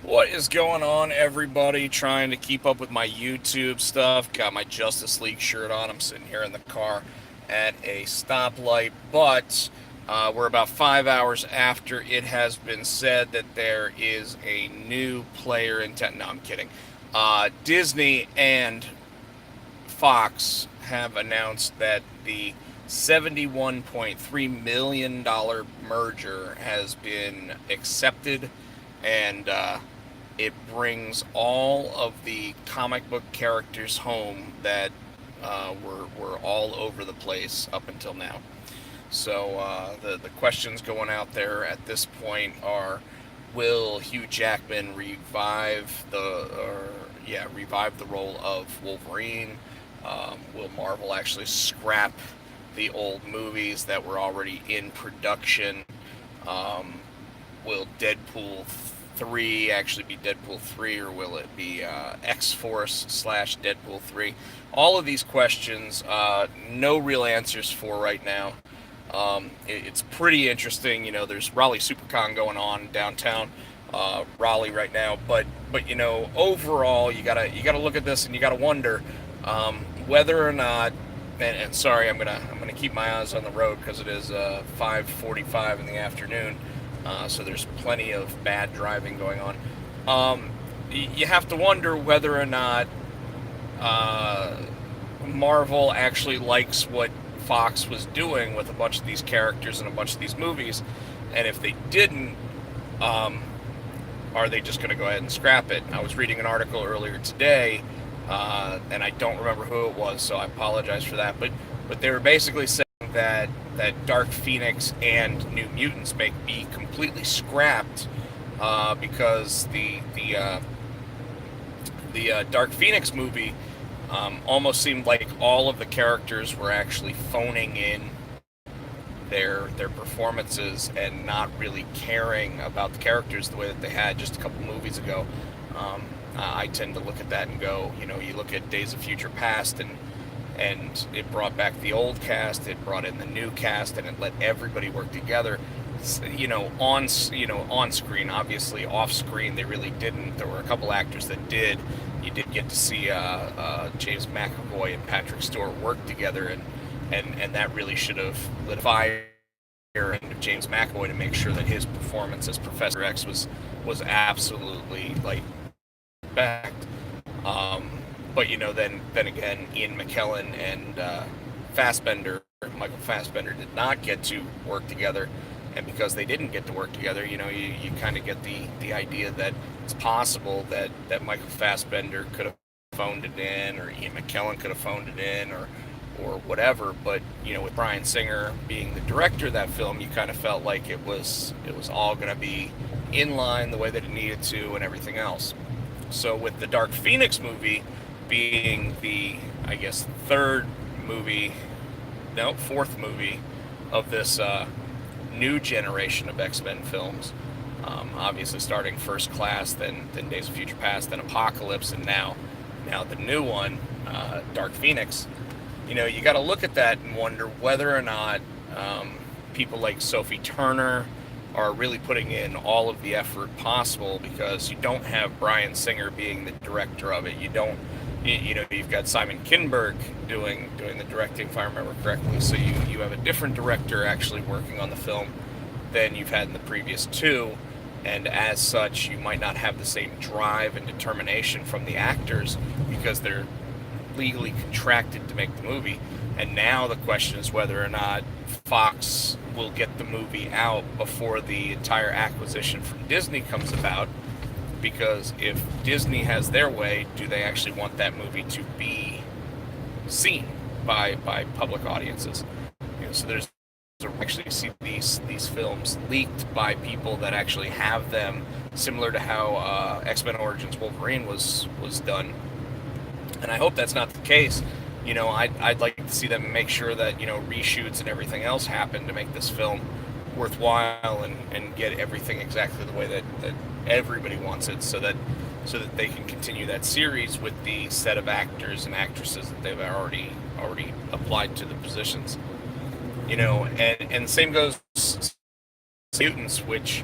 What is going on, everybody? Trying to keep up with my YouTube stuff. Got my Justice League shirt on. I'm sitting here in the car at a stoplight, but we're about 5 hours after it has been said that there is a new player in town. No, I'm kidding. Disney and Fox have announced that the $71.3 million merger has been accepted, and it brings all of the comic book characters home that were all over the place up until now. So the questions going out there at this point are: will Hugh Jackman revive the role of Wolverine? Will Marvel actually scrap the old movies that were already in production? Um, will Deadpool 3 actually be Deadpool 3, or will it be X Force slash Deadpool 3? All of these questions, no real answers for right now. It's pretty interesting. There's Raleigh SuperCon going on downtown Raleigh right now, but overall, you gotta look at this and you gotta wonder whether or not. And sorry, I'm gonna keep my eyes on the road because it is 5:45 in the afternoon, so there's plenty of bad driving going on. You have to wonder whether or not Marvel actually likes what Fox was doing with a bunch of these characters and a bunch of these movies, and if they didn't, um, are they just going to go ahead and scrap it? I was reading an article earlier today, and I don't remember who it was, so I apologize for that. But they were basically saying that Dark Phoenix and New Mutants may be completely scrapped because the Dark Phoenix movie almost seemed like all of the characters were actually phoning in their performances and not really caring about the characters the way that they had just a couple movies ago. I tend to look at that and go, you look at Days of Future Past, and it brought back the old cast, it brought in the new cast, and it let everybody work together. On screen, obviously off screen they really didn't. There were a couple actors that did. You did get to see James McAvoy and Patrick Stewart work together, and that really should have lit a fire into James McAvoy to make sure that his performance as Professor X was absolutely like backed. Um, but then again, Ian McKellen and Michael Fassbender did not get to work together, and because they didn't get to work together, you kind of get the idea that it's possible that Michael Fassbender could have phoned it in, or Ian McKellen could have phoned it in, or whatever. But with Bryan Singer being the director of that film, you kind of felt like it was all going to be in line the way that it needed to, and everything else. So with the Dark Phoenix movie being the, I guess, fourth movie of this new generation of X-Men films. Obviously, starting First Class, then Days of Future Past, then Apocalypse, and now the new one, Dark Phoenix. You got to look at that and wonder whether or not people like Sophie Turner are really putting in all of the effort possible, because you don't have Bryan Singer being the director of it. You've got Simon Kinberg doing the directing, if I remember correctly. So you have a different director actually working on the film than you've had in the previous two, and as such, you might not have the same drive and determination from the actors because they're legally contracted to make the movie. And now the question is whether or not Fox will get the movie out before the entire acquisition from Disney comes about. Because if Disney has their way, do they actually want that movie to be seen by public audiences? So there's actually see these films leaked by people that actually have them, similar to how X-Men Origins Wolverine was done. And I hope that's not the case. I'd like to see them make sure that reshoots and everything else happen to make this film worthwhile, and get everything exactly the way that everybody wants it, so that they can continue that series with the set of actors and actresses that they've already applied to the positions. And the same goes to Mutants, which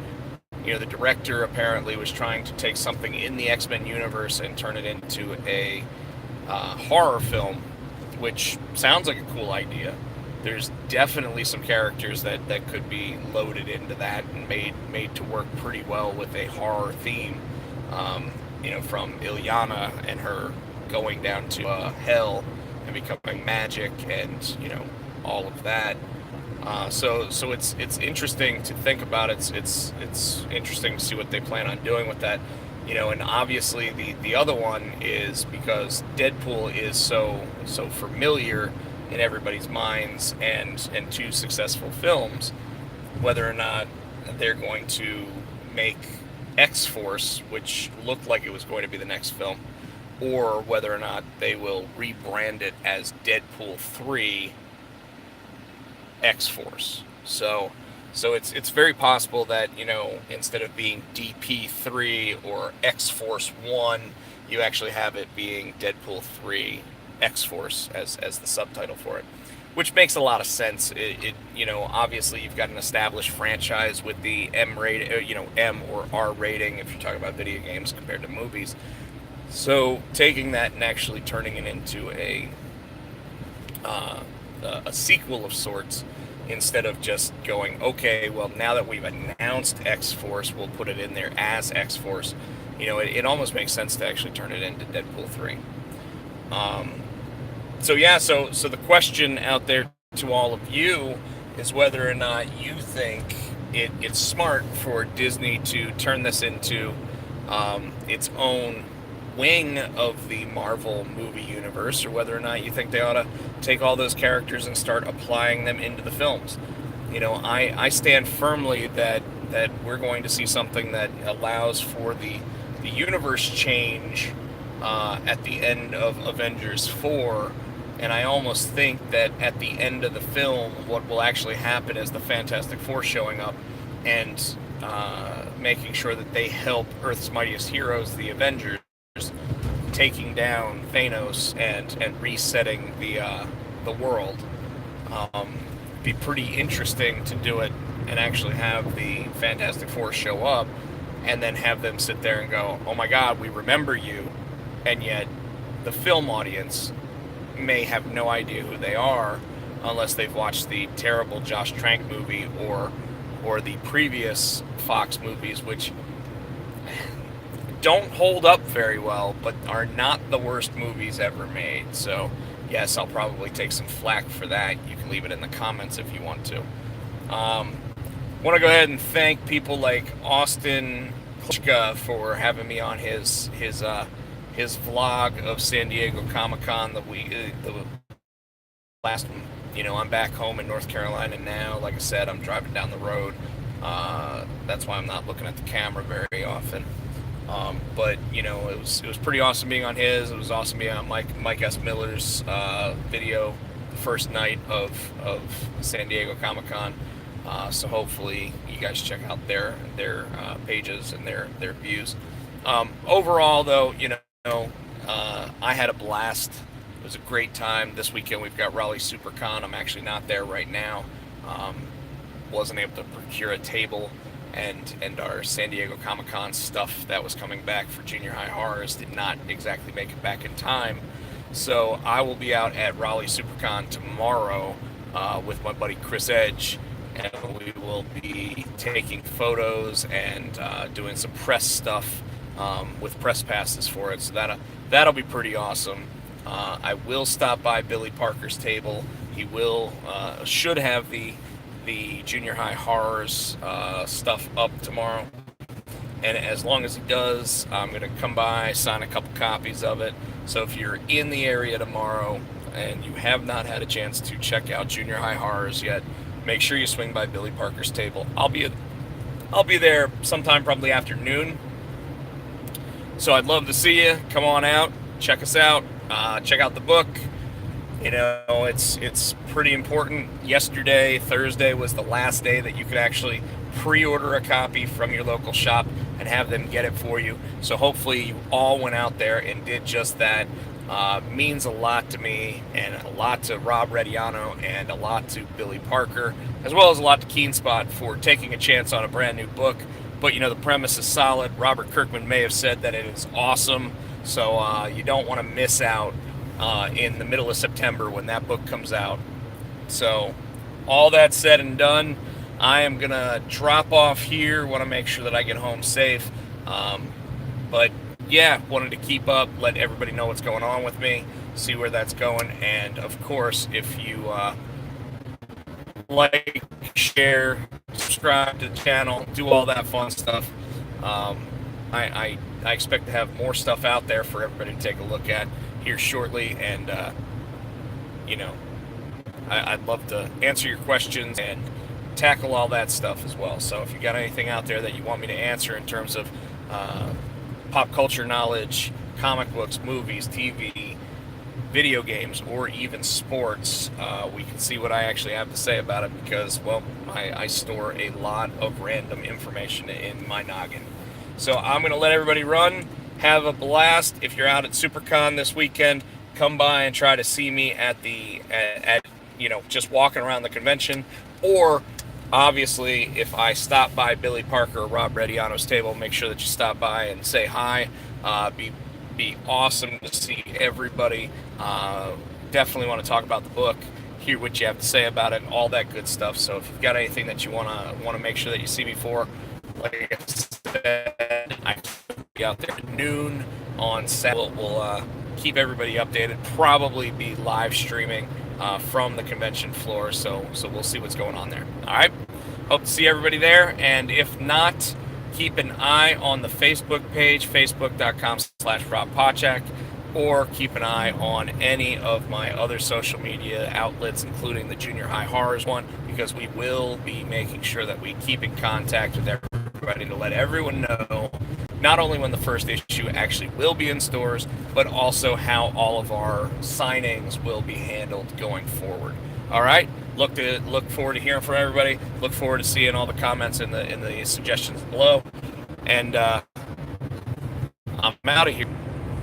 The director apparently was trying to take something in the X-Men universe and turn it into a horror film, which sounds like a cool idea. There's definitely some characters that could be loaded into that and made to work pretty well with a horror theme. From Ilyana and her going down to hell and becoming magic, and all of that. So it's interesting to think about. It's interesting to see what they plan on doing with that. And obviously the other one is because Deadpool is so familiar in everybody's minds, and two successful films, whether or not they're going to make X-Force, which looked like it was going to be the next film, or whether or not they will rebrand it as Deadpool 3 X-Force. So it's very possible that, instead of being DP3 or X-Force 1, you actually have it being Deadpool 3 X-Force as the subtitle for it, which makes a lot of sense. Obviously you've got an established franchise with the M or R rating if you're talking about video games compared to movies. So taking that and actually turning it into a sequel of sorts, instead of just going, okay, well, now that we've announced X-Force, we'll put it in there as X-Force. It almost makes sense to actually turn it into Deadpool 3. So the question out there to all of you is whether or not you think it's smart for Disney to turn this into its own wing of the Marvel movie universe, or whether or not you think they ought to take all those characters and start applying them into the films. I stand firmly that we're going to see something that allows for the universe change at the end of Avengers 4, and I almost think that at the end of the film, what will actually happen is the Fantastic Four showing up and making sure that they help Earth's Mightiest Heroes, the Avengers, taking down Thanos and resetting the world. Be pretty interesting to do it and actually have the Fantastic Four show up and then have them sit there and go, oh my god, we remember you, and yet the film audience may have no idea who they are unless they've watched the terrible Josh Trank movie or the previous Fox movies, which don't hold up very well, but are not the worst movies ever made. So yes, I'll probably take some flack for that. You can leave it in the comments if you want to. Want to go ahead and thank people like Austin Klitschka for having me on his vlog of San Diego Comic-Con the last one. I'm back home in North Carolina now. Like I said, I'm driving down the road. That's why I'm not looking at the camera very often. But it was pretty awesome being on his. It was awesome being on Mike S. Miller's video the first night of San Diego Comic-Con. So hopefully you guys check out their pages and their views. Overall, though, I had a blast. It was a great time. This weekend we've got Raleigh SuperCon. I'm actually not there right now. Wasn't able to procure a table, and our San Diego Comic-Con stuff that was coming back for Junior High Horrors did not exactly make it back in time. So I will be out at Raleigh SuperCon tomorrow with my buddy Chris Edge, and we will be taking photos and doing some press stuff with press passes for it. So that'll be pretty awesome. I will stop by Billy Parker's table. He should have the Junior High Horrors stuff up tomorrow, and as long as he does, I'm going to come by, sign a couple copies of it. So if you're in the area tomorrow and you have not had a chance to check out Junior High Horrors yet, make sure you swing by Billy Parker's table. I'll be there sometime probably afternoon, so I'd love to see you. Come on out, check us out, check out the book. It's pretty important. Yesterday, Thursday, was the last day that you could actually pre-order a copy from your local shop and have them get it for you. So hopefully you all went out there and did just that. Means a lot to me, and a lot to Rob Rediano, and a lot to Billy Parker, as well as a lot to Keenspot for taking a chance on a brand new book, But the premise is solid. Robert Kirkman may have said that it is awesome, so you don't want to miss out in the middle of September when that book comes out. So all that said and done, I am gonna drop off here. Want to make sure that I get home safe. But yeah, wanted to keep up, let everybody know what's going on with me, see where that's going, and of course, if you like, share, subscribe to the channel, do all that fun stuff. I expect to have more stuff out there for everybody to take a look at here shortly, and I'd love to answer your questions and tackle all that stuff as well. So if you got anything out there that you want me to answer in terms of pop culture knowledge, comic books, movies, TV, video games, or even sports, we can see what I actually have to say about it, because, well, I store a lot of random information in my noggin. So I'm going to let everybody run. Have a blast. If you're out at SuperCon this weekend, come by and try to see me at just walking around the convention. Or, obviously, if I stop by Billy Parker or Rob Rediano's table, make sure that you stop by and say hi. Be awesome to see everybody. Definitely want to talk about the book, hear what you have to say about it, and all that good stuff. So if you've got anything that you want to make sure that you see me for, like I said, I will be out there at noon on Saturday. We'll keep everybody updated. Probably be live streaming from the convention floor. So we'll see what's going on there. All right. Hope to see everybody there. And if not, keep an eye on the Facebook page, facebook.com/Rob Pochak, or keep an eye on any of my other social media outlets, including the Junior High Horrors one, because we will be making sure that we keep in contact with everybody to let everyone know not only when the first issue actually will be in stores, but also how all of our signings will be handled going forward. All right? Look forward to hearing from everybody. Look forward to seeing all the comments in the suggestions below. And I'm out of here.